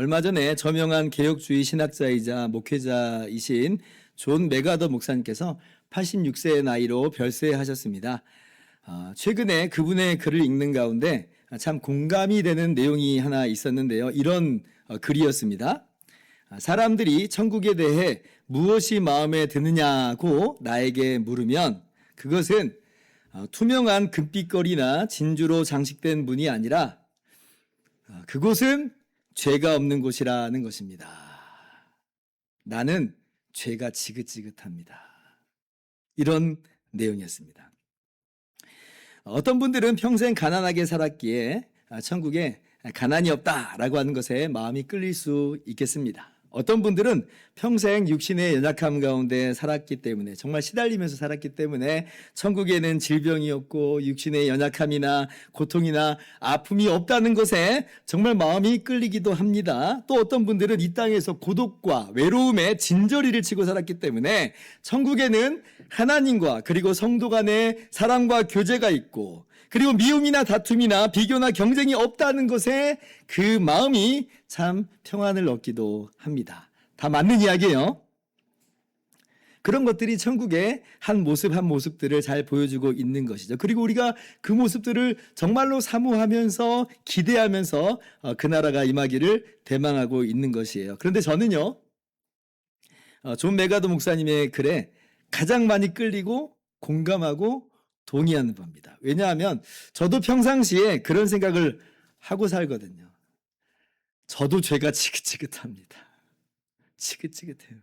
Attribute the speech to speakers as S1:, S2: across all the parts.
S1: 얼마 전에 저명한 개혁주의 신학자이자 목회자이신 존 맥아더 목사님께서 86세의 나이로 별세하셨습니다. 최근에 그분의 글을 읽는 가운데 참 공감이 되는 내용이 하나 있었는데요. 이런 글이었습니다. 사람들이 천국에 대해 무엇이 마음에 드느냐고 나에게 물으면 그것은 투명한 금빛걸이나 진주로 장식된 문이 아니라 그곳은 죄가 없는 곳이라는 것입니다. 나는 죄가 지긋지긋합니다. 이런 내용이었습니다. 어떤 분들은 평생 가난하게 살았기에 천국에 가난이 없다라고 하는 것에 마음이 끌릴 수 있겠습니다. 어떤 분들은 평생 육신의 연약함 가운데 살았기 때문에 정말 시달리면서 살았기 때문에 천국에는 질병이 없고 육신의 연약함이나 고통이나 아픔이 없다는 것에 정말 마음이 끌리기도 합니다. 또 어떤 분들은 이 땅에서 고독과 외로움에 진저리를 치고 살았기 때문에 천국에는 하나님과 그리고 성도 간의 사랑과 교제가 있고 그리고 미움이나 다툼이나 비교나 경쟁이 없다는 것에 그 마음이 참 평안을 얻기도 합니다. 다 맞는 이야기예요. 그런 것들이 천국의 한 모습들을 잘 보여주고 있는 것이죠. 그리고 우리가 그 모습들을 정말로 사모하면서 기대하면서 그 나라가 임하기를 대망하고 있는 것이에요. 그런데 저는요, 존 맥아더 목사님의 글에 가장 많이 끌리고 공감하고 동의하는 바입니다. 왜냐하면 저도 평상시에 그런 생각을 하고 살거든요. 저도 죄가 지긋지긋합니다. 지긋지긋해요.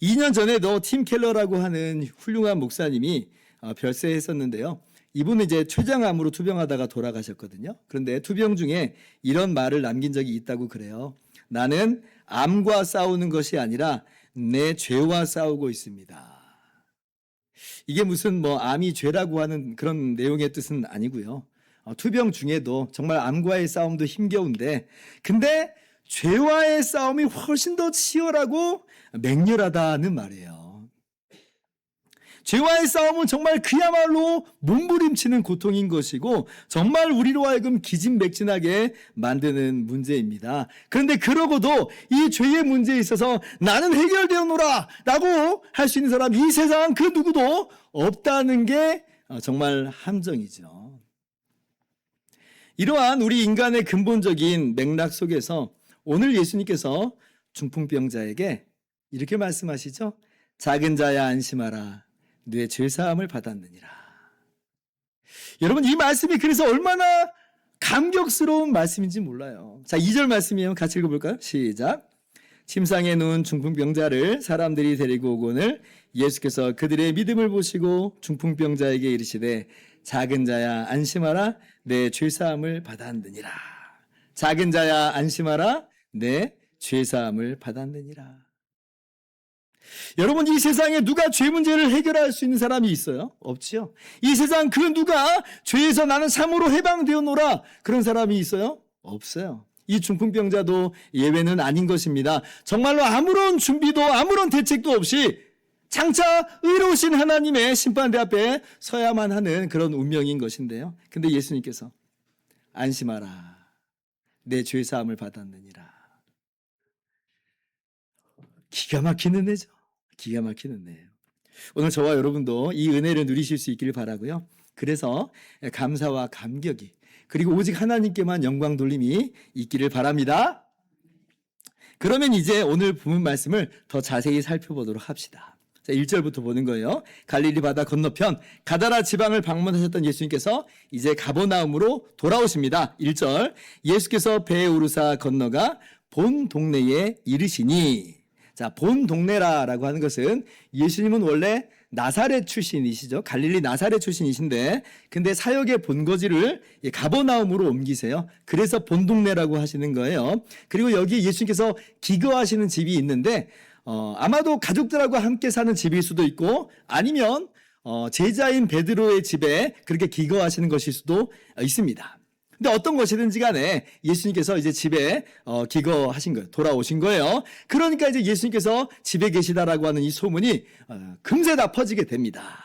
S1: 2년 전에도 팀 켈러라고 하는 훌륭한 목사님이 별세했었는데요. 이분은 이제 췌장암으로 투병하다가 돌아가셨거든요. 그런데 투병 중에 이런 말을 남긴 적이 있다고 그래요. 나는 암과 싸우는 것이 아니라 내 죄와 싸우고 있습니다. 이게 무슨 암이 죄라고 하는 그런 내용의 뜻은 아니고요. 투병 중에도 정말 암과의 싸움도 힘겨운데 근데 죄와의 싸움이 훨씬 더 치열하고 맹렬하다는 말이에요. 죄와의 싸움은 정말 그야말로 몸부림치는 고통인 것이고 정말 우리로 하여금 기진맥진하게 만드는 문제입니다. 그런데 그러고도 이 죄의 문제에 있어서 나는 해결되었노라 라고 할 수 있는 사람 이 세상 그 누구도 없다는 게 정말 함정이죠. 이러한 우리 인간의 근본적인 맥락 속에서 오늘 예수님께서 중풍병자에게 이렇게 말씀하시죠. 작은 자야 안심하라. 내 죄사함을 받았느니라. 여러분 이 말씀이 그래서 얼마나 감격스러운 말씀인지 몰라요. 자, 2절 말씀이에요. 같이 읽어볼까요? 시작. 침상에 누운 중풍병자를 사람들이 데리고 오거늘 예수께서 그들의 믿음을 보시고 중풍병자에게 이르시되 작은 자야 안심하라. 내 죄사함을 받았느니라. 작은 자야 안심하라. 내 죄사함을 받았느니라. 여러분 이 세상에 누가 죄 문제를 해결할 수 있는 사람이 있어요? 없지요. 이 세상 그 누가 죄에서 나는 참으로 해방되었노라 그런 사람이 있어요? 없어요. 이 중풍병자도 예외는 아닌 것입니다. 정말로 아무런 준비도 아무런 대책도 없이 장차 의로우신 하나님의 심판대 앞에 서야만 하는 그런 운명인 것인데요. 근데 예수님께서 안심하라. 내 죄사함을 받았느니라. 기가 막힌 은혜죠. 기가 막힌 은혜예요. 오늘 저와 여러분도 이 은혜를 누리실 수 있기를 바라고요. 그래서 감사와 감격이 그리고 오직 하나님께만 영광 돌림이 있기를 바랍니다. 그러면 이제 오늘 본문 말씀을 더 자세히 살펴보도록 합시다. 자, 1절부터 보는 거예요. 갈릴리 바다 건너편 가다라 지방을 방문하셨던 예수님께서 이제 가버나움으로 돌아오십니다. 1절 예수께서 배에 오르사 건너가 본 동네에 이르시니 자, 본 동네라고 하는 것은 예수님은 원래 나사렛 출신이시죠. 갈릴리 나사렛 출신이신데 근데 사역의 본거지를 가버나움으로 옮기세요. 그래서 본 동네라고 하시는 거예요. 그리고 여기 예수님께서 기거하시는 집이 있는데 아마도 가족들하고 함께 사는 집일 수도 있고 아니면 제자인 베드로의 집에 그렇게 기거하시는 것일 수도 있습니다. 근데 어떤 것이든지 간에 예수님께서 이제 집에 기거하신 거예요. 돌아오신 거예요. 그러니까 이제 예수님께서 집에 계시다라고 하는 이 소문이 금세 다 퍼지게 됩니다.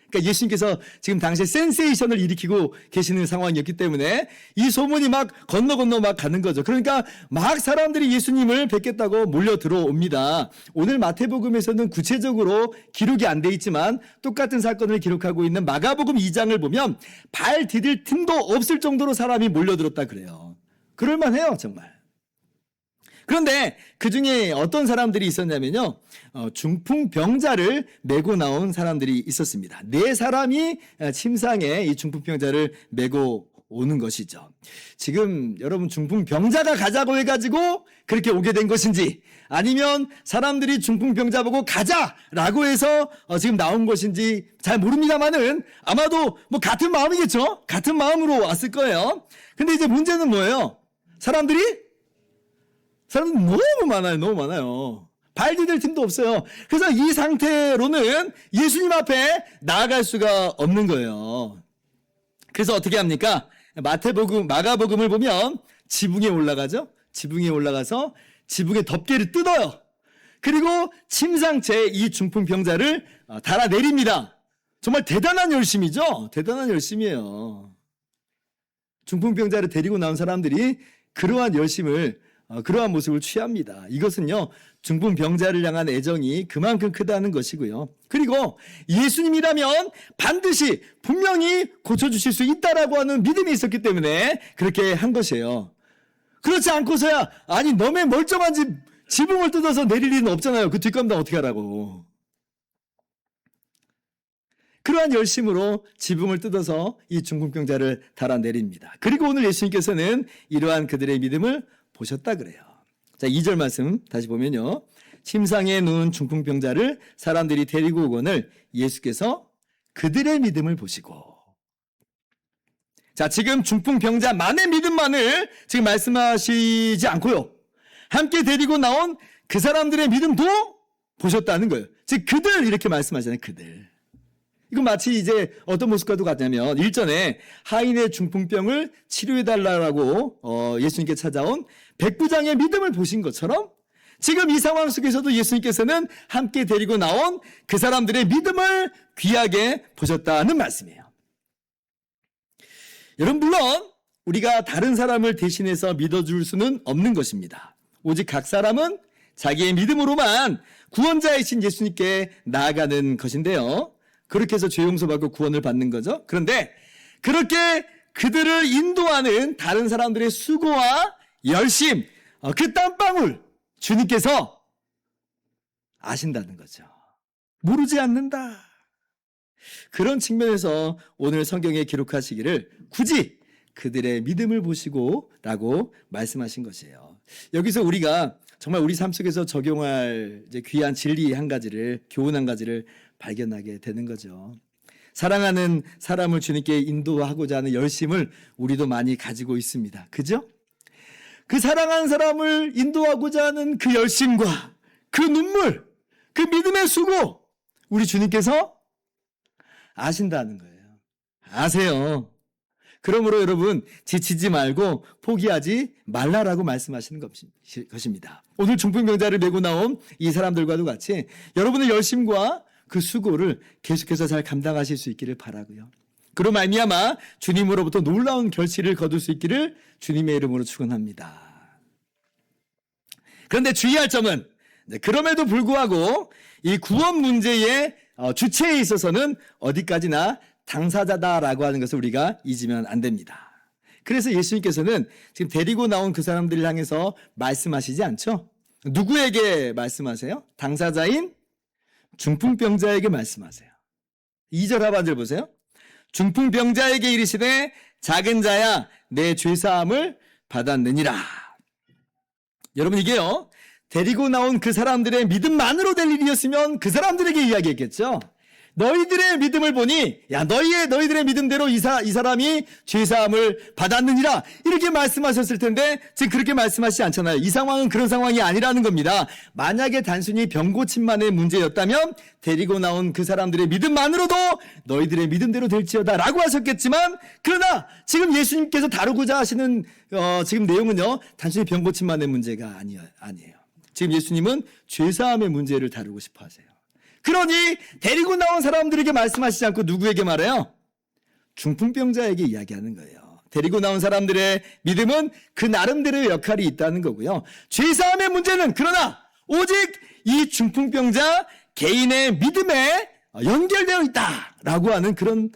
S1: 그러니까 예수님께서 지금 당시에 센세이션을 일으키고 계시는 상황이었기 때문에 이 소문이 막 건너 막 가는 거죠. 그러니까 막 사람들이 예수님을 뵙겠다고 몰려 들어옵니다. 오늘 마태복음에서는 구체적으로 기록이 안 돼 있지만 똑같은 사건을 기록하고 있는 마가복음 2장을 보면 발 디딜 틈도 없을 정도로 사람이 몰려들었다 그래요. 그럴만해요, 정말. 그런데 그 중에 어떤 사람들이 있었냐면요. 중풍병자를 메고 나온 사람들이 있었습니다. 4사람이 침상에 이 중풍병자를 메고 오는 것이죠. 지금 여러분 중풍병자가 가자고 해가지고 그렇게 오게 된 것인지 아니면 사람들이 중풍병자 보고 가자라고 해서 지금 나온 것인지 잘 모릅니다만은 아마도 뭐 같은 마음이겠죠. 같은 마음으로 왔을 거예요. 근데 이제 문제는 뭐예요? 사람들이 너무 많아요. 발 디딜 틈도 없어요. 그래서 이 상태로는 예수님 앞에 나아갈 수가 없는 거예요. 그래서 어떻게 합니까? 마가복음을 보면 지붕에 올라가죠. 지붕에 올라가서 지붕의 덮개를 뜯어요. 그리고 침상채 이 중풍병자를 달아내립니다. 정말 대단한 열심이죠. 대단한 열심이에요. 중풍병자를 데리고 나온 사람들이 그러한 모습을 취합니다. 이것은요, 중풍병자를 향한 애정이 그만큼 크다는 것이고요. 그리고 예수님이라면 반드시 분명히 고쳐주실 수 있다라고 하는 믿음이 있었기 때문에 그렇게 한 것이에요. 그렇지 않고서야, 아니, 너의 멀쩡한 지붕을 뜯어서 내릴 일은 없잖아요. 그 뒷감당 어떻게 하라고. 그러한 열심으로 지붕을 뜯어서 이 중풍병자를 달아내립니다. 그리고 오늘 예수님께서는 이러한 그들의 믿음을 보셨다 그래요. 자, 2절 말씀 다시 보면요. 침상에 누운 중풍병자를 사람들이 데리고 오거늘 예수께서 그들의 믿음을 보시고. 자, 지금 중풍병자만의 믿음만을 지금 말씀하시지 않고요. 함께 데리고 나온 그 사람들의 믿음도 보셨다는 거예요. 즉 그들 이렇게 말씀하잖아요. 그들. 이건 마치 이제 어떤 모습과도 같냐면 일전에 하인의 중풍병을 치료해달라고 예수님께 찾아온 백부장의 믿음을 보신 것처럼 지금 이 상황 속에서도 예수님께서는 함께 데리고 나온 그 사람들의 믿음을 귀하게 보셨다는 말씀이에요. 여러분, 물론 우리가 다른 사람을 대신해서 믿어줄 수는 없는 것입니다. 오직 각 사람은 자기의 믿음으로만 구원자이신 예수님께 나아가는 것인데요. 그렇게 해서 죄 용서받고 구원을 받는 거죠. 그런데 그렇게 그들을 인도하는 다른 사람들의 수고와 열심, 그 땀방울 주님께서 아신다는 거죠. 모르지 않는다. 그런 측면에서 오늘 성경에 기록하시기를 굳이 그들의 믿음을 보시고 라고 말씀하신 것이에요. 여기서 우리가 정말 우리 삶 속에서 적용할 이제 귀한 진리 한 가지를, 교훈 한 가지를 발견하게 되는 거죠. 사랑하는 사람을 주님께 인도하고자 하는 열심을 우리도 많이 가지고 있습니다. 그죠? 그 사랑하는 사람을 인도하고자 하는 그 열심과 그 눈물, 그 믿음의 수고, 우리 주님께서 아신다는 거예요. 아세요. 그러므로 여러분 지치지 말고 포기하지 말라라고 말씀하시는 것입니다. 오늘 중풍병자를 메고 나온 이 사람들과도 같이 여러분의 열심과 그 수고를 계속해서 잘 감당하실 수 있기를 바라고요. 그로 말미암아 주님으로부터 놀라운 결실을 거둘 수 있기를 주님의 이름으로 축원합니다. 그런데 주의할 점은 그럼에도 불구하고 이 구원 문제의 주체에 있어서는 어디까지나 당사자다라고 하는 것을 우리가 잊으면 안 됩니다. 그래서 예수님께서는 지금 데리고 나온 그 사람들을 향해서 말씀하시지 않죠? 누구에게 말씀하세요? 당사자인 중풍병자에게 말씀하세요. 2절 하반절 보세요. 중풍병자에게 이르시되 작은 자야 내 죄사함을 받았느니라. 여러분, 이게요, 데리고 나온 그 사람들의 믿음만으로 될 일이었으면 그 사람들에게 이야기했겠죠. 너희들의 믿음을 보니 너희들의 믿음대로 이 사람이 죄사함을 받았느니라 이렇게 말씀하셨을 텐데 지금 그렇게 말씀하시지 않잖아요. 이 상황은 그런 상황이 아니라는 겁니다. 만약에 단순히 병고침만의 문제였다면 데리고 나온 그 사람들의 믿음만으로도 너희들의 믿음대로 될지어다 라고 하셨겠지만, 그러나 지금 예수님께서 다루고자 하시는 지금 내용은요, 단순히 병고침만의 문제가 아니에요. 지금 예수님은 죄사함의 문제를 다루고 싶어 하세요. 그러니 데리고 나온 사람들에게 말씀하시지 않고 누구에게 말해요? 중풍병자에게 이야기하는 거예요. 데리고 나온 사람들의 믿음은 그 나름대로의 역할이 있다는 거고요. 죄사함의 문제는 그러나 오직 이 중풍병자 개인의 믿음에 연결되어 있다라고 하는 그런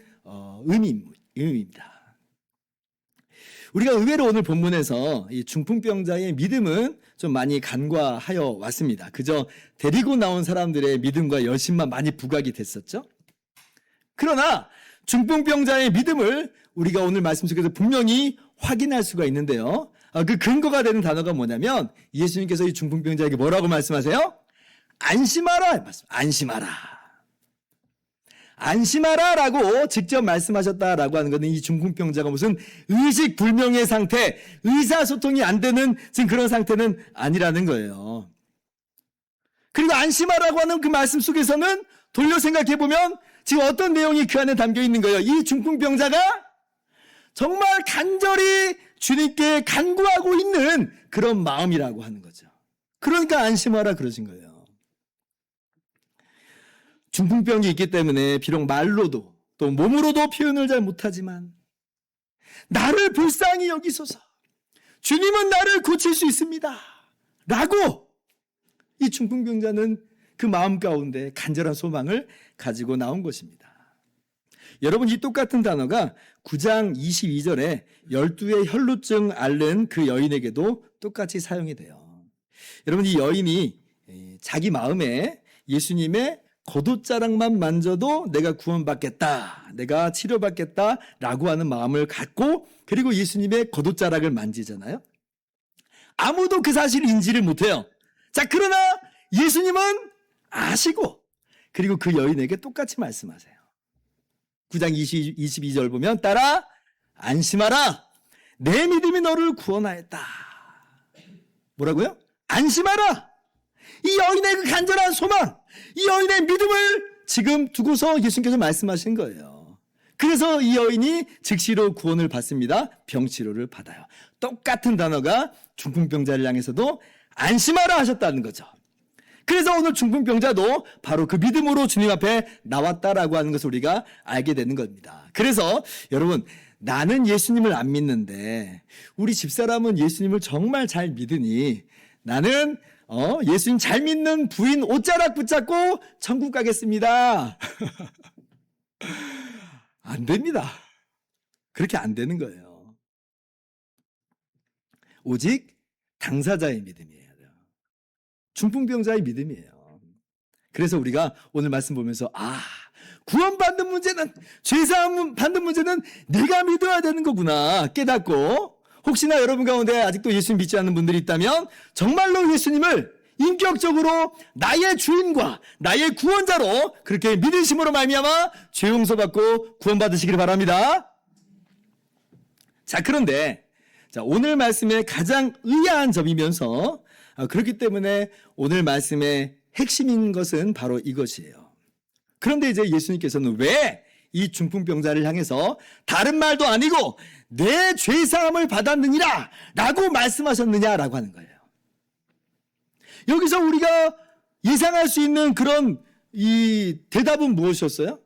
S1: 의미입니다. 우리가 의외로 오늘 본문에서 이 중풍병자의 믿음은 좀 많이 간과하여 왔습니다. 그저 데리고 나온 사람들의 믿음과 열심만 많이 부각이 됐었죠. 그러나 중풍병자의 믿음을 우리가 오늘 말씀 속에서 분명히 확인할 수가 있는데요. 그 근거가 되는 단어가 뭐냐면 예수님께서 이 중풍병자에게 뭐라고 말씀하세요? 안심하라. 안심하라. 안심하라라고 직접 말씀하셨다라고 하는 것은 이 중풍병자가 무슨 의식불명의 상태, 의사소통이 안 되는 지금 그런 상태는 아니라는 거예요. 그리고 안심하라고 하는 그 말씀 속에서는 돌려 생각해보면 지금 어떤 내용이 그 안에 담겨 있는 거예요. 이 중풍병자가 정말 간절히 주님께 간구하고 있는 그런 마음이라고 하는 거죠. 그러니까 안심하라 그러신 거예요. 중풍병이 있기 때문에 비록 말로도 또 몸으로도 표현을 잘 못하지만 나를 불쌍히 여기소서. 주님은 나를 고칠 수 있습니다. 라고 이 중풍병자는 그 마음 가운데 간절한 소망을 가지고 나온 것입니다. 여러분 이 똑같은 단어가 9장 22절에 12의 혈루증 앓는 그 여인에게도 똑같이 사용이 돼요. 여러분 이 여인이 자기 마음에 예수님의 겉옷자락만 만져도 내가 구원받겠다, 내가 치료받겠다라고 하는 마음을 갖고 그리고 예수님의 겉옷자락을 만지잖아요. 아무도 그 사실을 인지를 못해요. 자, 그러나 예수님은 아시고 그리고 그 여인에게 똑같이 말씀하세요. 9장 22절 보면 따라 안심하라. 내 믿음이 너를 구원하였다. 뭐라고요? 안심하라. 이 여인의 그 간절한 소망, 이 여인의 믿음을 지금 두고서 예수님께서 말씀하신 거예요. 그래서 이 여인이 즉시로 구원을 받습니다. 병치료를 받아요. 똑같은 단어가 중풍병자를 향해서도 안심하라 하셨다는 거죠. 그래서 오늘 중풍병자도 바로 그 믿음으로 주님 앞에 나왔다라고 하는 것을 우리가 알게 되는 겁니다. 그래서 여러분 나는 예수님을 안 믿는데 우리 집사람은 예수님을 정말 잘 믿으니 나는 예수님 잘 믿는 부인 옷자락 붙잡고 천국 가겠습니다. 안 됩니다. 그렇게 안 되는 거예요. 오직 당사자의 믿음이에요. 중풍병자의 믿음이에요. 그래서 우리가 오늘 말씀 보면서 구원받는 문제는 죄사함 받는 문제는 내가 믿어야 되는 거구나 깨닫고 혹시나 여러분 가운데 아직도 예수님 믿지 않는 분들이 있다면 정말로 예수님을 인격적으로 나의 주인과 나의 구원자로 그렇게 믿으심으로 말미암아 죄 용서받고 구원받으시기를 바랍니다. 자, 그런데 오늘 말씀의 가장 의아한 점이면서 그렇기 때문에 오늘 말씀의 핵심인 것은 바로 이것이에요. 그런데 이제 예수님께서는 왜 이 중풍병자를 향해서 다른 말도 아니고 내 죄사함을 받았느니라 라고 말씀하셨느냐라고 하는 거예요. 여기서 우리가 예상할 수 있는 그런 이 대답은 무엇이었어요?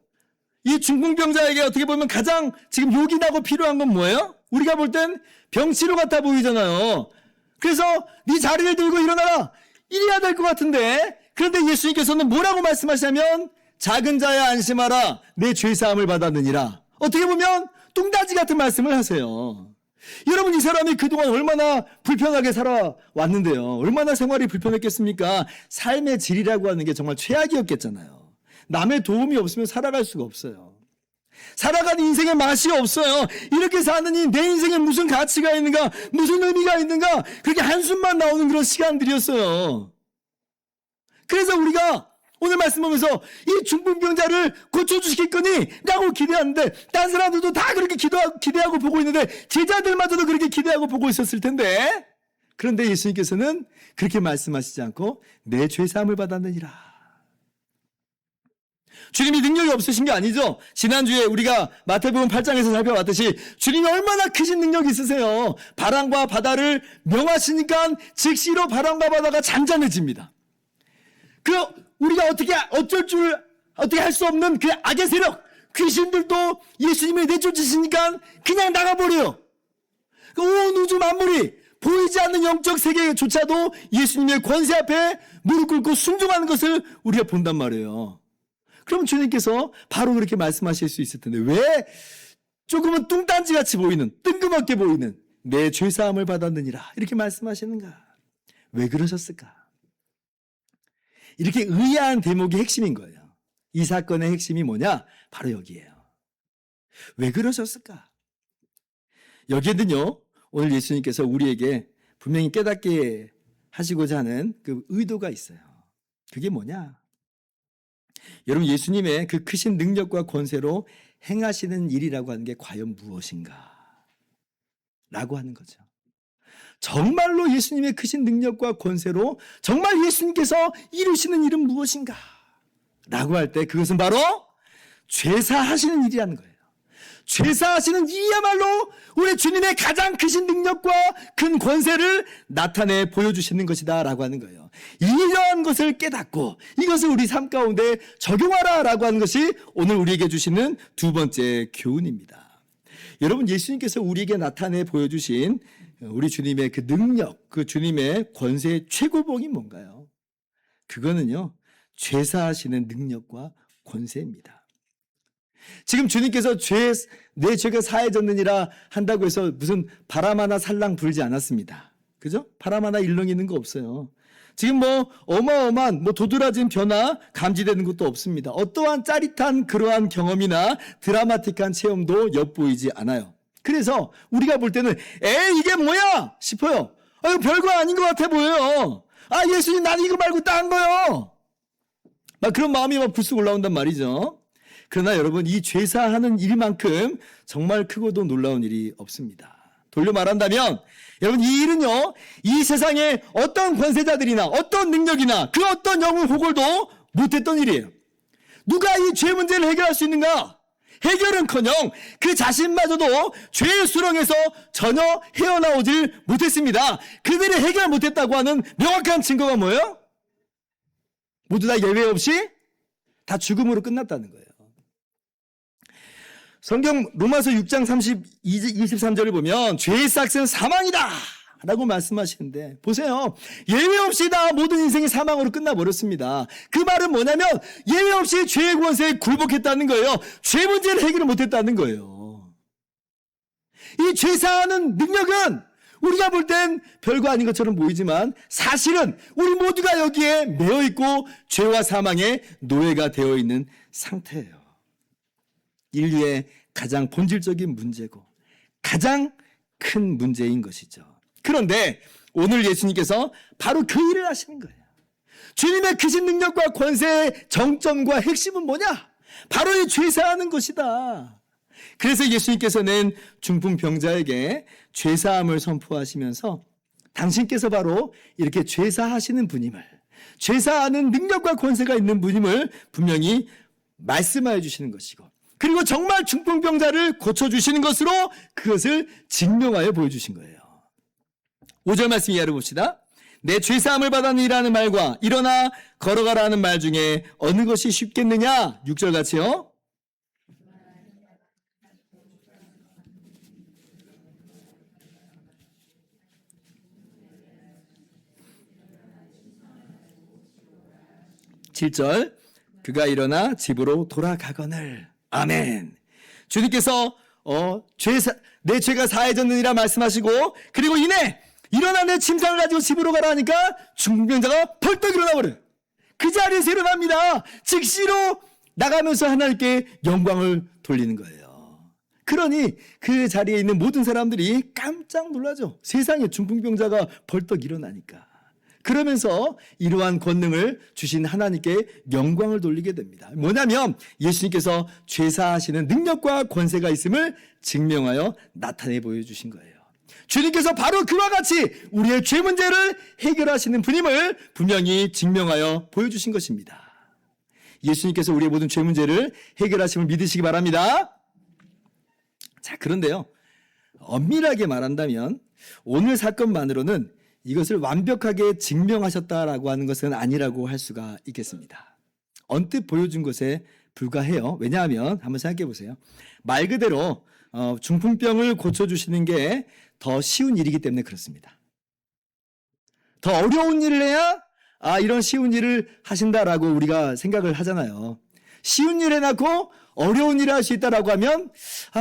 S1: 이 중풍병자에게 어떻게 보면 가장 지금 요긴하고 필요한 건 뭐예요? 우리가 볼 땐 병치료 같아 보이잖아요. 그래서 네 자리를 들고 일어나라 이래야 될 것 같은데 그런데 예수님께서는 뭐라고 말씀하시냐면 작은 자야 안심하라 내 죄사함을 받았느니라. 어떻게 보면 뚱따지 같은 말씀을 하세요. 여러분 이 사람이 그동안 얼마나 불편하게 살아왔는데요. 얼마나 생활이 불편했겠습니까? 삶의 질이라고 하는 게 정말 최악이었겠잖아요. 남의 도움이 없으면 살아갈 수가 없어요. 살아가는 인생에 맛이 없어요. 이렇게 사느니 내 인생에 무슨 가치가 있는가 무슨 의미가 있는가 그렇게 한숨만 나오는 그런 시간들이었어요. 그래서 우리가 오늘 말씀 보면서 이 중풍병자를 고쳐주시겠거니 라고 기대하는데 딴 사람들도 다 그렇게 기대하고 보고 있는데 제자들마저도 그렇게 기대하고 보고 있었을 텐데 그런데 예수님께서는 그렇게 말씀하시지 않고 내 죄사함을 받았느니라. 주님이 능력이 없으신 게 아니죠. 지난주에 우리가 마태복음 8장에서 살펴봤듯이 주님이 얼마나 크신 능력이 있으세요. 바람과 바다를 명하시니까 즉시로 바람과 바다가 잠잠해집니다. 우리가 어떻게 할 수 없는 그 악의 세력, 귀신들도 예수님을 내쫓으시니까 그냥 나가버려요. 온 우주 만물이 보이지 않는 영적 세계조차도 예수님의 권세 앞에 무릎 꿇고 순종하는 것을 우리가 본단 말이에요. 그럼 주님께서 바로 그렇게 말씀하실 수 있을 텐데 왜 조금은 뚱딴지같이 보이는, 뜬금없게 보이는 내 죄사함을 받았느니라 이렇게 말씀하시는가? 왜 그러셨을까? 이렇게 의아한 대목이 핵심인 거예요. 이 사건의 핵심이 뭐냐? 바로 여기에요. 왜 그러셨을까? 여기에는요, 오늘 예수님께서 우리에게 분명히 깨닫게 하시고자 하는 그 의도가 있어요. 그게 뭐냐? 여러분, 예수님의 그 크신 능력과 권세로 행하시는 일이라고 하는 게 과연 무엇인가? 라고 하는 거죠. 정말로 예수님의 크신 능력과 권세로 정말 예수님께서 이루시는 일은 무엇인가? 라고 할 때 그것은 바로 죄사하시는 일이라는 거예요. 죄사하시는 일이야말로 우리 주님의 가장 크신 능력과 큰 권세를 나타내 보여주시는 것이다 라고 하는 거예요. 이러한 것을 깨닫고 이것을 우리 삶 가운데 적용하라 라고 하는 것이 오늘 우리에게 주시는 두 번째 교훈입니다. 여러분, 예수님께서 우리에게 나타내 보여주신 우리 주님의 그 능력, 그 주님의 권세의 최고봉이 뭔가요? 그거는요, 죄사하시는 능력과 권세입니다. 지금 주님께서 내 죄가 사해졌느니라 한다고 해서 무슨 바람 하나 살랑 불지 않았습니다. 그죠? 바람 하나 일렁이는 거 없어요. 지금 어마어마한 도드라진 변화 감지되는 것도 없습니다. 어떠한 짜릿한 그러한 경험이나 드라마틱한 체험도 엿보이지 않아요. 그래서 우리가 볼 때는 이게 뭐야 싶어요. 이거 별거 아닌 것 같아 보여요. 예수님, 나는 이거 말고 딴 거요. 그런 마음이 불쑥 올라온단 말이죠. 그러나 여러분, 이 죄사하는 일만큼 정말 크고도 놀라운 일이 없습니다. 돌려 말한다면 여러분, 이 일은요, 이 세상에 어떤 권세자들이나 어떤 능력이나 그 어떤 영웅 호걸도 못했던 일이에요. 누가 이 죄 문제를 해결할 수 있는가? 해결은커녕 그 자신마저도 죄의 수렁에서 전혀 헤어나오질 못했습니다. 그들이 해결 못했다고 하는 명확한 증거가 뭐예요? 모두 다 예외 없이 다 죽음으로 끝났다는 거예요. 성경 로마서 6장 23절을 보면 죄의 삭은 사망이다 라고 말씀하시는데, 보세요. 예외 없이 다 모든 인생이 사망으로 끝나버렸습니다. 그 말은 뭐냐면 예외 없이 죄의 권세에 굴복했다는 거예요. 죄 문제를 해결을 못했다는 거예요. 이 죄사하는 능력은 우리가 볼 땐 별거 아닌 것처럼 보이지만 사실은 우리 모두가 여기에 매여 있고 죄와 사망의 노예가 되어 있는 상태예요. 인류의 가장 본질적인 문제고 가장 큰 문제인 것이죠. 그런데 오늘 예수님께서 바로 그 일을 하시는 거예요. 주님의 크신 능력과 권세의 정점과 핵심은 뭐냐? 바로 이 죄사하는 것이다. 그래서 예수님께서는 중풍병자에게 죄사함을 선포하시면서 당신께서 바로 이렇게 죄사하시는 분임을, 죄사하는 능력과 권세가 있는 분임을 분명히 말씀하여 주시는 것이고, 그리고 정말 중풍병자를 고쳐주시는 것으로 그것을 증명하여 보여주신 거예요. 5절 말씀 이해를 봅시다. 내 죄사함을 받았느니라는 말과 일어나 걸어가라는 말 중에 어느 것이 쉽겠느냐? 6절 같이요. (7절) 그가 일어나 집으로 돌아가거늘. 아멘. 주님께서 내 죄가 사해졌느니라 말씀하시고, 그리고 이내 일어나 내 침상을 가지고 집으로 가라 하니까 중풍병자가 벌떡 일어나 버려요. 그 자리에서 일어납니다. 즉시로 나가면서 하나님께 영광을 돌리는 거예요. 그러니 그 자리에 있는 모든 사람들이 깜짝 놀라죠. 세상에 중풍병자가 벌떡 일어나니까. 그러면서 이러한 권능을 주신 하나님께 영광을 돌리게 됩니다. 뭐냐면 예수님께서 죄사하시는 능력과 권세가 있음을 증명하여 나타내 보여주신 거예요. 주님께서 바로 그와 같이 우리의 죄 문제를 해결하시는 분임을 분명히 증명하여 보여주신 것입니다. 예수님께서 우리의 모든 죄 문제를 해결하심을 믿으시기 바랍니다. 자, 그런데요, 엄밀하게 말한다면 오늘 사건만으로는 이것을 완벽하게 증명하셨다라고 하는 것은 아니라고 할 수가 있겠습니다. 언뜻 보여준 것에 불과해요. 왜냐하면 한번 생각해 보세요. 말 그대로 중풍병을 고쳐주시는 게 더 쉬운 일이기 때문에 그렇습니다. 더 어려운 일을 해야 이런 쉬운 일을 하신다라고 우리가 생각을 하잖아요. 쉬운 일 해놓고 어려운 일을 할 수 있다라고 하면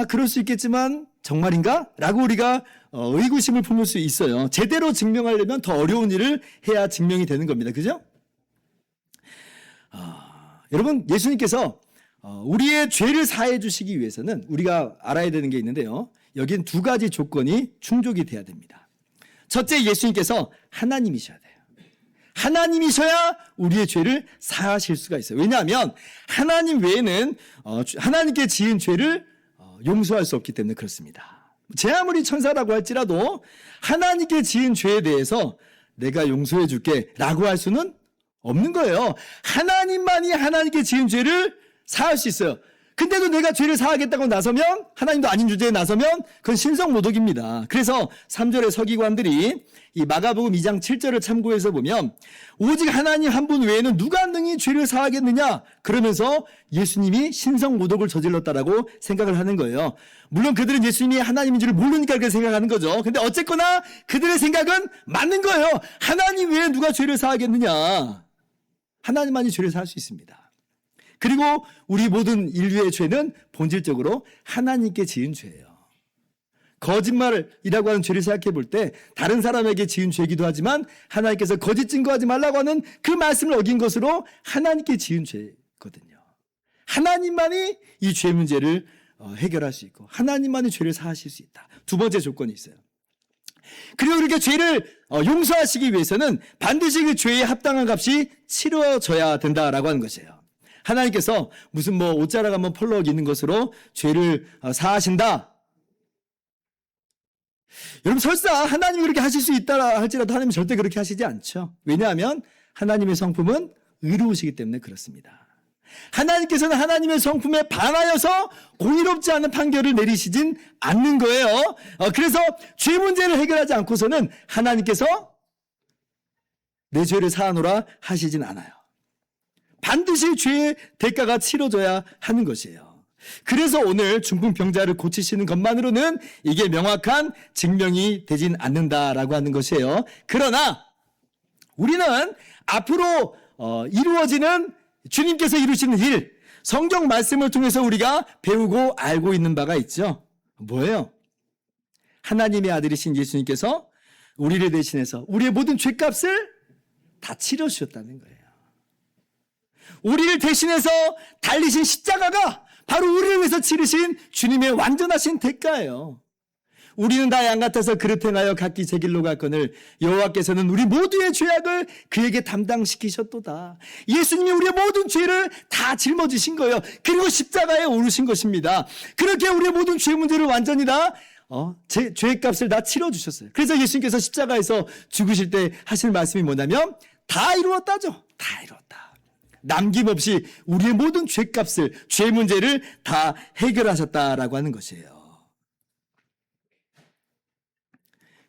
S1: 그럴 수 있겠지만 정말인가? 라고 우리가 의구심을 품을 수 있어요. 제대로 증명하려면 더 어려운 일을 해야 증명이 되는 겁니다. 그죠? 여러분, 예수님께서 우리의 죄를 사해 주시기 위해서는 우리가 알아야 되는 게 있는데요. 여긴 두 가지 조건이 충족이 돼야 됩니다. 첫째, 예수님께서 하나님이셔야 돼요. 하나님이셔야 우리의 죄를 사하실 수가 있어요. 왜냐하면 하나님 외에는 하나님께 지은 죄를 용서할 수 없기 때문에 그렇습니다. 제 아무리 천사라고 할지라도 하나님께 지은 죄에 대해서 내가 용서해 줄게 라고 할 수는 없는 거예요. 하나님만이 하나님께 지은 죄를 사할 수 있어요. 근데도 내가 죄를 사하겠다고 나서면, 하나님도 아닌 주제에 나서면 그건 신성모독입니다. 그래서 3절의 서기관들이 이 마가복음 2장 7절을 참고해서 보면 오직 하나님 한 분 외에는 누가 능히 죄를 사하겠느냐 그러면서 예수님이 신성모독을 저질렀다라고 생각을 하는 거예요. 물론 그들은 예수님이 하나님인 줄을 모르니까 그렇게 생각하는 거죠. 근데 어쨌거나 그들의 생각은 맞는 거예요. 하나님 외에 누가 죄를 사하겠느냐. 하나님만이 죄를 사할 수 있습니다. 그리고 우리 모든 인류의 죄는 본질적으로 하나님께 지은 죄예요. 거짓말이라고 하는 죄를 생각해 볼 때 다른 사람에게 지은 죄이기도 하지만 하나님께서 거짓 증거하지 말라고 하는 그 말씀을 어긴 것으로 하나님께 지은 죄거든요. 하나님만이 이 죄 문제를 해결할 수 있고 하나님만이 죄를 사하실 수 있다. 두 번째 조건이 있어요. 그리고 이렇게 죄를 용서하시기 위해서는 반드시 그 죄에 합당한 값이 치러져야 된다라고 하는 것이에요. 하나님께서 무슨 옷자락 한번 펄럭 있는 것으로 죄를 사하신다. 여러분, 설사 하나님이 그렇게 하실 수 있다 할지라도 하나님은 절대 그렇게 하시지 않죠. 왜냐하면 하나님의 성품은 의로우시기 때문에 그렇습니다. 하나님께서는 하나님의 성품에 반하여서 공의롭지 않은 판결을 내리시진 않는 거예요. 그래서 죄 문제를 해결하지 않고서는 하나님께서 내 죄를 사하노라 하시진 않아요. 반드시 죄의 대가가 치러져야 하는 것이에요. 그래서 오늘 중풍병자를 고치시는 것만으로는 이게 명확한 증명이 되진 않는다라고 하는 것이에요. 그러나 우리는 앞으로 이루어지는 주님께서 이루시는 일, 성경 말씀을 통해서 우리가 배우고 알고 있는 바가 있죠. 뭐예요? 하나님의 아들이신 예수님께서 우리를 대신해서 우리의 모든 죄값을 다 치러주셨다는 거예요. 우리를 대신해서 달리신 십자가가 바로 우리를 위해서 치르신 주님의 완전하신 대가예요. 우리는 다 양 같아서 그릇 행하여 각기 제 길로 갔거늘 여호와께서는 우리 모두의 죄악을 그에게 담당시키셨도다. 예수님이 우리의 모든 죄를 다 짊어지신 거예요. 그리고 십자가에 오르신 것입니다. 그렇게 우리의 모든 죄 문제를 완전히 다 죄값을 다 치러주셨어요. 그래서 예수님께서 십자가에서 죽으실 때 하실 말씀이 뭐냐면 다 이루었다죠. 다 이루었다. 남김없이 우리의 모든 죄값을, 죄 문제를 다 해결하셨다라고 하는 것이에요.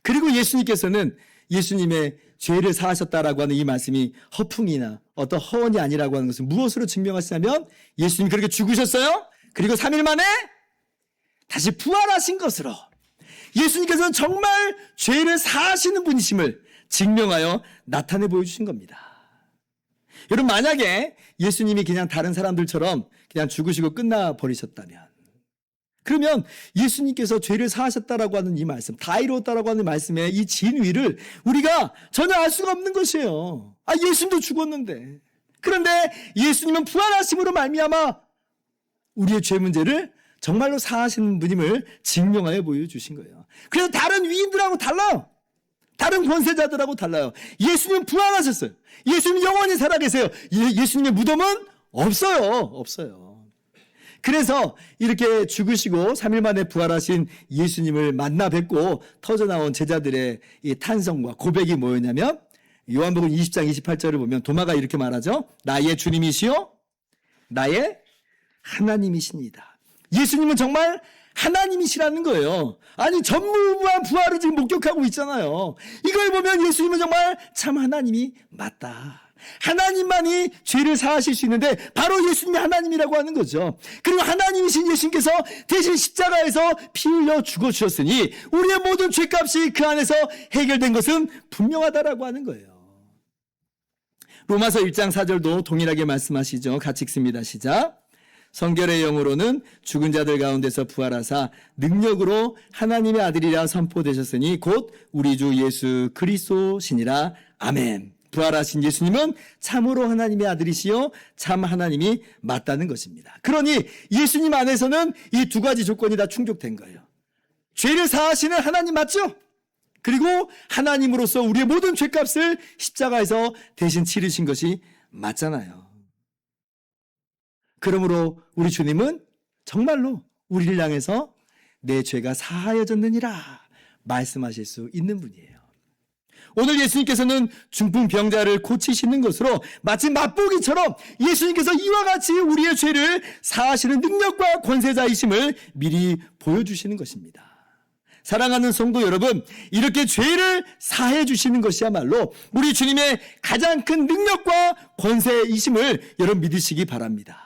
S1: 그리고 예수님께서는 예수님의 죄를 사하셨다라고 하는 이 말씀이 허풍이나 어떤 허언이 아니라고 하는 것을 무엇으로 증명하시냐면 예수님이 그렇게 죽으셨어요. 그리고 3일 만에 다시 부활하신 것으로 예수님께서는 정말 죄를 사하시는 분이심을 증명하여 나타내 보여주신 겁니다. 여러분, 만약에 예수님이 그냥 다른 사람들처럼 그냥 죽으시고 끝나버리셨다면, 그러면 예수님께서 죄를 사하셨다라고 하는 이 말씀, 다 이루었다라고 하는 말씀의 이 진위를 우리가 전혀 알 수가 없는 것이에요. 예수님도 죽었는데. 그런데 예수님은 부활하심으로 말미암아 우리의 죄 문제를 정말로 사하시는 분임을 증명하여 보여주신 거예요. 그래서 다른 위인들하고 달라요. 다른 권세자들하고 달라요. 예수님은 부활하셨어요. 예수님 영원히 살아계세요. 예수님의 무덤은 없어요. 그래서 이렇게 죽으시고 3일 만에 부활하신 예수님을 만나 뵙고 터져나온 제자들의 이 탄성과 고백이 뭐였냐면 요한복음 20장 28절을 보면 도마가 이렇게 말하죠. 나의 주님이시요 나의 하나님이십니다. 예수님은 정말 하나님이시라는 거예요. 아니, 전무후무한 부활을 지금 목격하고 있잖아요. 이걸 보면 예수님은 정말 참 하나님이 맞다. 하나님만이 죄를 사하실 수 있는데 바로 예수님이 하나님이라고 하는 거죠. 그리고 하나님이신 예수님께서 대신 십자가에서 피 흘려 죽어주셨으니 우리의 모든 죄값이 그 안에서 해결된 것은 분명하다라고 하는 거예요. 로마서 1장 4절도 동일하게 말씀하시죠. 같이 읽습니다. 시작. 성결의 영으로는 죽은 자들 가운데서 부활하사 능력으로 하나님의 아들이라 선포되셨으니 곧 우리 주 예수 그리스도시니라. 아멘. 부활하신 예수님은 참으로 하나님의 아들이시요 참 하나님이 맞다는 것입니다. 그러니 예수님 안에서는 이 두 가지 조건이 다 충족된 거예요. 죄를 사하시는 하나님 맞죠? 그리고 하나님으로서 우리의 모든 죄값을 십자가에서 대신 치르신 것이 맞잖아요. 그러므로 우리 주님은 정말로 우리를 향해서 내 죄가 사하여졌느니라 말씀하실 수 있는 분이에요. 오늘 예수님께서는 중풍병자를 고치시는 것으로 마치 맛보기처럼 예수님께서 이와 같이 우리의 죄를 사하시는 능력과 권세자이심을 미리 보여주시는 것입니다. 사랑하는 성도 여러분, 이렇게 죄를 사해 주시는 것이야말로 우리 주님의 가장 큰 능력과 권세이심을 여러분 믿으시기 바랍니다.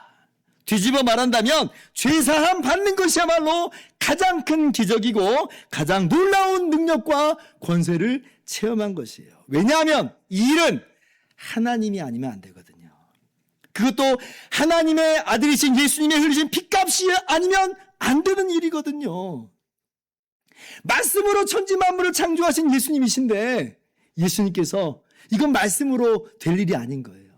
S1: 뒤집어 말한다면 죄사함 받는 것이야말로 가장 큰 기적이고 가장 놀라운 능력과 권세를 체험한 것이에요. 왜냐하면 이 일은 하나님이 아니면 안 되거든요. 그것도 하나님의 아들이신 예수님의 흘리신 피값이 아니면 안 되는 일이거든요. 말씀으로 천지 만물을 창조하신 예수님이신데 예수님께서 이건 말씀으로 될 일이 아닌 거예요.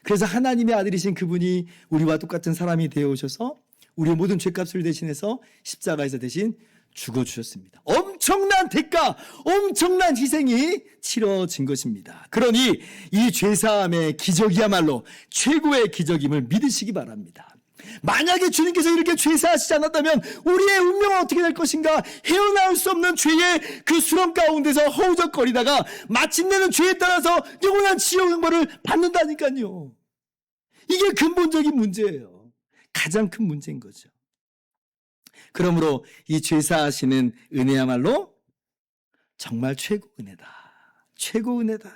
S1: 그래서 하나님의 아들이신 그분이 우리와 똑같은 사람이 되어 오셔서 우리의 모든 죄값을 대신해서 십자가에서 대신 죽어주셨습니다. 엄청난 대가, 엄청난 희생이 치러진 것입니다. 그러니 이 죄사함의 기적이야말로 최고의 기적임을 믿으시기 바랍니다. 만약에 주님께서 이렇게 죄사하시지 않았다면 우리의 운명은 어떻게 될 것인가? 헤어나올 수 없는 죄의 그 수렁 가운데서 허우적거리다가 마침내는 죄에 따라서 영원한 지옥 형벌을 받는다니까요. 이게 근본적인 문제예요. 가장 큰 문제인 거죠. 그러므로 이 죄사하시는 은혜야말로 정말 최고 은혜다. 최고 은혜다.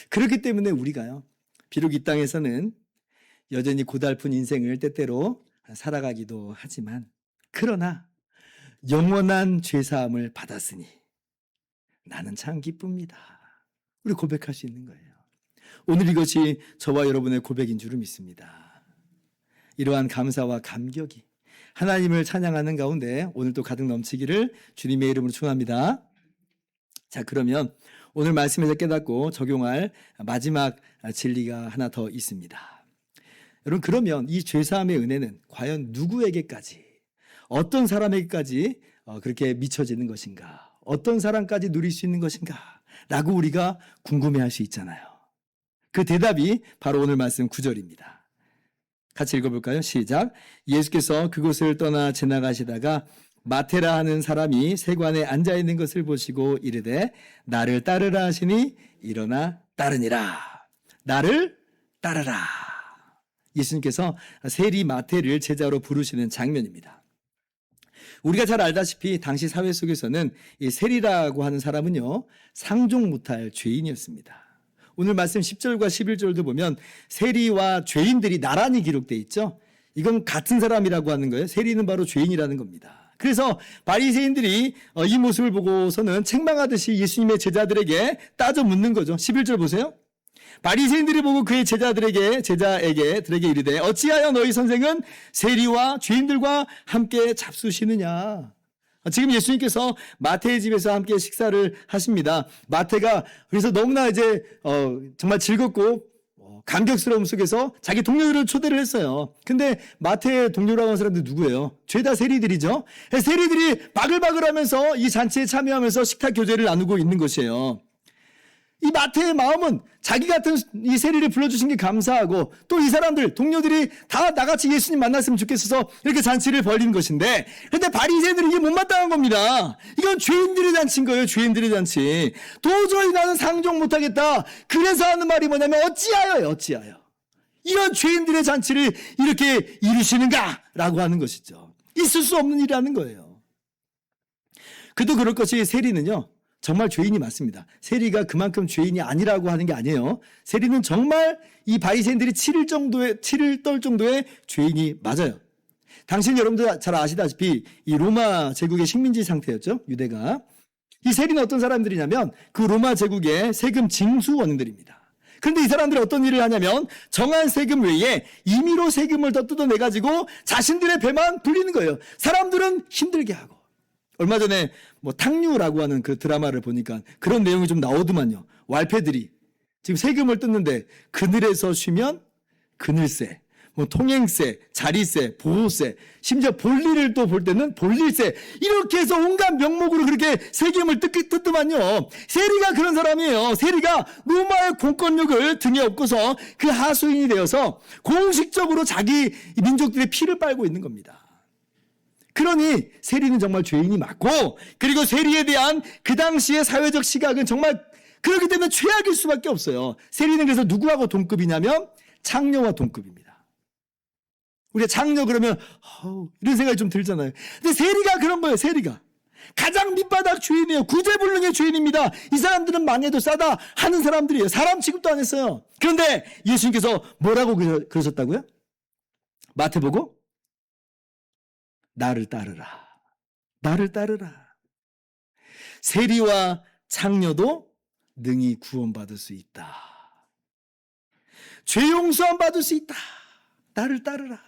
S1: 그렇기 때문에 우리가요, 비록 이 땅에서는 여전히 고달픈 인생을 때때로 살아가기도 하지만 그러나 영원한 죄사함을 받았으니 나는 참 기쁩니다. 우리 고백할 수 있는 거예요. 오늘 이것이 저와 여러분의 고백인 줄 믿습니다. 이러한 감사와 감격이 하나님을 찬양하는 가운데 오늘도 가득 넘치기를 주님의 이름으로 축원합니다. 자, 그러면 오늘 말씀에서 깨닫고 적용할 마지막 진리가 하나 더 있습니다. 여러분, 그러면 이 죄사함의 은혜는 과연 누구에게까지, 어떤 사람에게까지 그렇게 미쳐지는 것인가? 어떤 사람까지 누릴 수 있는 것인가? 라고 우리가 궁금해할 수 있잖아요. 그 대답이 바로 오늘 말씀 9절입니다. 같이 읽어볼까요? 시작. 예수께서 그곳을 떠나 지나가시다가 마테라 하는 사람이 세관에 앉아있는 것을 보시고 이르되 나를 따르라 하시니 일어나 따르니라. 나를 따르라. 예수님께서 세리 마태를 제자로 부르시는 장면입니다. 우리가 잘 알다시피 당시 사회 속에서는 이 세리라고 하는 사람은요, 상종 못할 죄인이었습니다. 오늘 말씀 10절과 11절도 보면 세리와 죄인들이 나란히 기록되어 있죠. 이건 같은 사람이라고 하는 거예요. 세리는 바로 죄인이라는 겁니다. 그래서 바리새인들이 이 모습을 보고서는 책망하듯이 예수님의 제자들에게 따져 묻는 거죠. 11절 보세요. 바리새인들이 보고 그의 제자에게 이르되 어찌하여 너희 선생은 세리와 죄인들과 함께 잡수시느냐. 지금 예수님께서 마태의 집에서 함께 식사를 하십니다. 마태가 그래서 너무나 이제 정말 즐겁고 감격스러움 속에서 자기 동료들을 초대를 했어요. 근데 마태의 동료라고 하는 사람들 누구예요? 죄다 세리들이죠. 세리들이 바글바글하면서 이 잔치에 참여하면서 식탁 교제를 나누고 있는 것이에요. 이 마태의 마음은 자기 같은 이 세리를 불러주신 게 감사하고 또 이 사람들, 동료들이 다 나같이 예수님 만났으면 좋겠어서 이렇게 잔치를 벌리는 것인데, 근데 바리새인들이 이게 못마땅한 겁니다. 이건 죄인들의 잔치인 거예요. 죄인들의 잔치. 도저히 나는 상종 못하겠다. 그래서 하는 말이 뭐냐면 어찌하여 이런 죄인들의 잔치를 이렇게 이루시는가? 라고 하는 것이죠. 있을 수 없는 일이라는 거예요. 그도 그럴 것이 세리는요, 정말 죄인이 맞습니다. 세리가 그만큼 죄인이 아니라고 하는 게 아니에요. 세리는 정말 이 바리새인들이 치를 떨 정도의 죄인이 맞아요. 당신 여러분들 잘 아시다시피 이 로마 제국의 식민지 상태였죠. 유대가. 이 세리는 어떤 사람들이냐면 그 로마 제국의 세금 징수원들입니다. 그런데 이 사람들이 어떤 일을 하냐면 정한 세금 외에 임의로 세금을 더 뜯어내가지고 자신들의 배만 불리는 거예요. 사람들은 힘들게 하고. 얼마 전에 뭐 탕류라고 하는 그 드라마를 보니까 그런 내용이 좀 나오더만요. 왈패들이 지금 세금을 뜯는데 그늘에서 쉬면 그늘세, 뭐 통행세, 자리세, 보호세, 심지어 볼일을 또 볼 때는 볼일세, 이렇게 해서 온갖 명목으로 그렇게 세금을 뜯더만요. 세리가 그런 사람이에요. 세리가 로마의 공권력을 등에 업고서 그 하수인이 되어서 공식적으로 자기 민족들의 피를 빨고 있는 겁니다. 그러니 세리는 정말 죄인이 맞고, 그리고 세리에 대한 그 당시의 사회적 시각은 정말 그렇기 때문에 최악일 수밖에 없어요. 세리는 그래서 누구하고 동급이냐면 창녀와 동급입니다. 우리가 창녀 그러면 이런 생각이 좀 들잖아요. 근데 세리가 그런 거예요. 세리가 가장 밑바닥 죄인이에요. 구제불능의 죄인입니다. 이 사람들은 망해도 싸다 하는 사람들이에요. 사람 취급도 안 했어요. 그런데 예수님께서 뭐라고 그러셨다고요? 마태복음 나를 따르라. 나를 따르라. 세리와 창녀도 능히 구원받을 수 있다. 죄 용서함 받을 수 있다. 나를 따르라.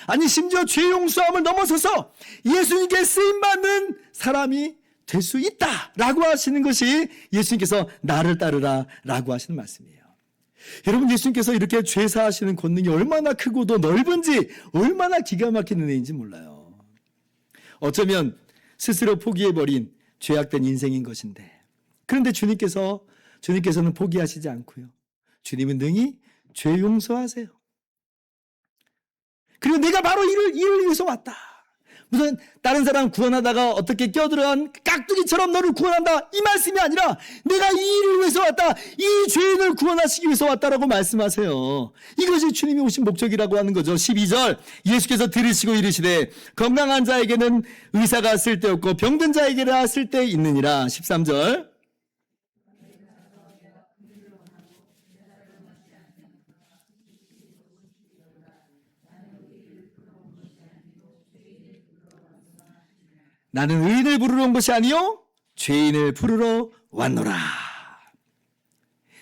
S1: 아니 심지어 죄 용서함을 넘어서서 예수님께 쓰임받는 사람이 될 수 있다라고 하시는 것이 예수님께서 나를 따르라 라고 하시는 말씀이에요. 여러분, 예수님께서 이렇게 죄 사하시는 권능이 얼마나 크고도 넓은지, 얼마나 기가 막힌 은혜인지 몰라요. 어쩌면 스스로 포기해버린 죄악된 인생인 것인데, 그런데 주님께서는 포기하시지 않고요. 주님은 능히 죄 용서하세요. 그리고 내가 바로 이를 위해서 왔다. 무슨 다른 사람 구원하다가 어떻게 껴들어간 깍두기처럼 너를 구원한다, 이 말씀이 아니라 내가 이 일을 위해서 왔다, 이 죄인을 구원하시기 위해서 왔다라고 말씀하세요. 이것이 주님이 오신 목적이라고 하는 거죠. 12절 예수께서 들으시고 이르시되 건강한 자에게는 의사가 쓸데없고 병든 자에게라 쓸데 있느니라. 13절 나는 의인을 부르러 온 것이 아니요 죄인을 부르러 왔노라.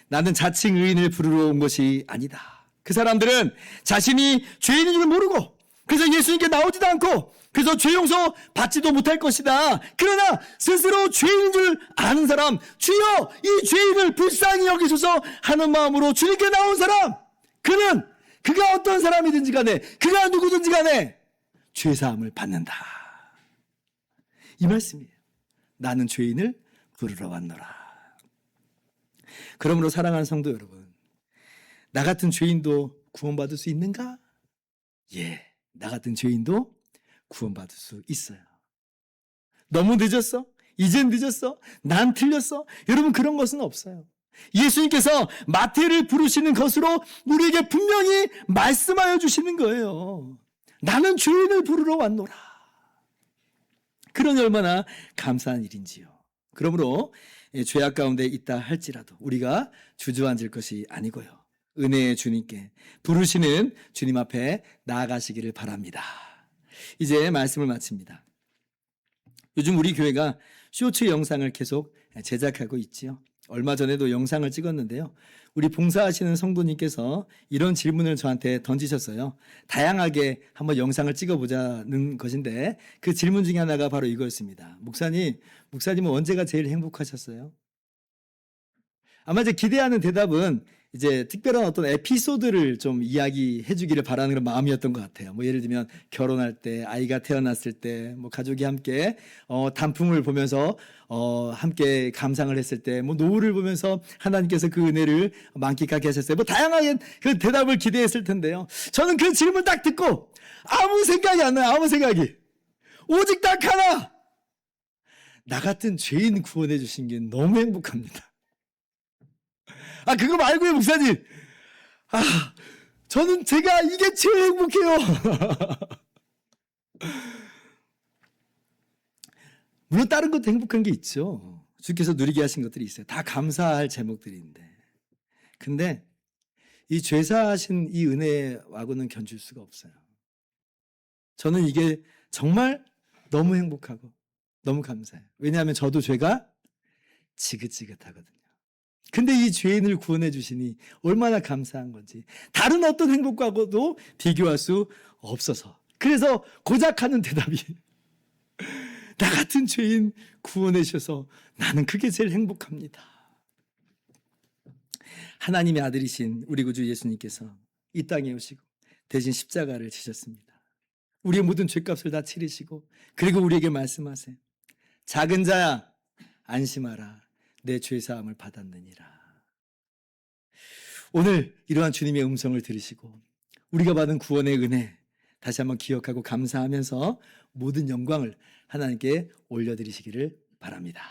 S1: 나는 자칭 의인을 부르러 온 것이 아니다. 그 사람들은 자신이 죄인인 줄 모르고 그래서 예수님께 나오지도 않고 그래서 죄 용서 받지도 못할 것이다. 그러나 스스로 죄인인 줄 아는 사람, 주여 이 죄인을 불쌍히 여기소서 하는 마음으로 주님께 나온 사람, 그가 어떤 사람이든지 간에, 그가 누구든지 간에 죄사함을 받는다. 이 말씀이에요. 나는 죄인을 부르러 왔노라. 그러므로 사랑하는 성도 여러분, 나 같은 죄인도 구원받을 수 있는가? 예, 나 같은 죄인도 구원받을 수 있어요. 너무 늦었어? 이젠 늦었어? 난 틀렸어? 여러분, 그런 것은 없어요. 예수님께서 마태를 부르시는 것으로 우리에게 분명히 말씀하여 주시는 거예요. 나는 죄인을 부르러 왔노라. 그러니 얼마나 감사한 일인지요. 그러므로 죄악 가운데 있다 할지라도 우리가 주저앉을 것이 아니고요. 은혜의 주님께 부르시는 주님 앞에 나아가시기를 바랍니다. 이제 말씀을 마칩니다. 요즘 우리 교회가 쇼츠 영상을 계속 제작하고 있지요. 얼마 전에도 영상을 찍었는데요. 우리 봉사하시는 성도님께서 이런 질문을 저한테 던지셨어요. 다양하게 한번 영상을 찍어보자는 것인데 그 질문 중에 하나가 바로 이거였습니다. 목사님은 언제가 제일 행복하셨어요? 아마 이제 기대하는 대답은 이제 특별한 어떤 에피소드를 좀 이야기해 주기를 바라는 그런 마음이었던 것 같아요. 뭐 예를 들면 결혼할 때, 아이가 태어났을 때, 뭐 가족이 함께 단풍을 보면서 함께 감상을 했을 때, 뭐 노을을 보면서 하나님께서 그 은혜를 만끽하게 하셨어요. 뭐 다양하게 그 대답을 기대했을 텐데요. 저는 그 질문 딱 듣고 아무 생각이 안 나요. 아무 생각이. 오직 딱 하나. 나 같은 죄인 구원해 주신 게 너무 행복합니다. 그거 말고요, 목사님. 저는 제가 이게 제일 행복해요. 물론 다른 것도 행복한 게 있죠. 주께서 누리게 하신 것들이 있어요. 다 감사할 제목들인데. 근데 이 죄사하신 이 은혜하고는 견줄 수가 없어요. 저는 이게 정말 너무 행복하고 너무 감사해요. 왜냐하면 저도 죄가 지긋지긋하거든요. 근데 이 죄인을 구원해 주시니 얼마나 감사한 건지 다른 어떤 행복과도 비교할 수 없어서, 그래서 고작 하는 대답이 나 같은 죄인 구원해 주셔서 나는 그게 제일 행복합니다. 하나님의 아들이신 우리 구주 예수님께서 이 땅에 오시고 대신 십자가를 지셨습니다. 우리의 모든 죄값을 다 치르시고, 그리고 우리에게 말씀하세요. 작은 자야 안심하라, 내 죄사함을 받았느니라. 오늘 이러한 주님의 음성을 들으시고 우리가 받은 구원의 은혜 다시 한번 기억하고 감사하면서 모든 영광을 하나님께 올려드리시기를 바랍니다.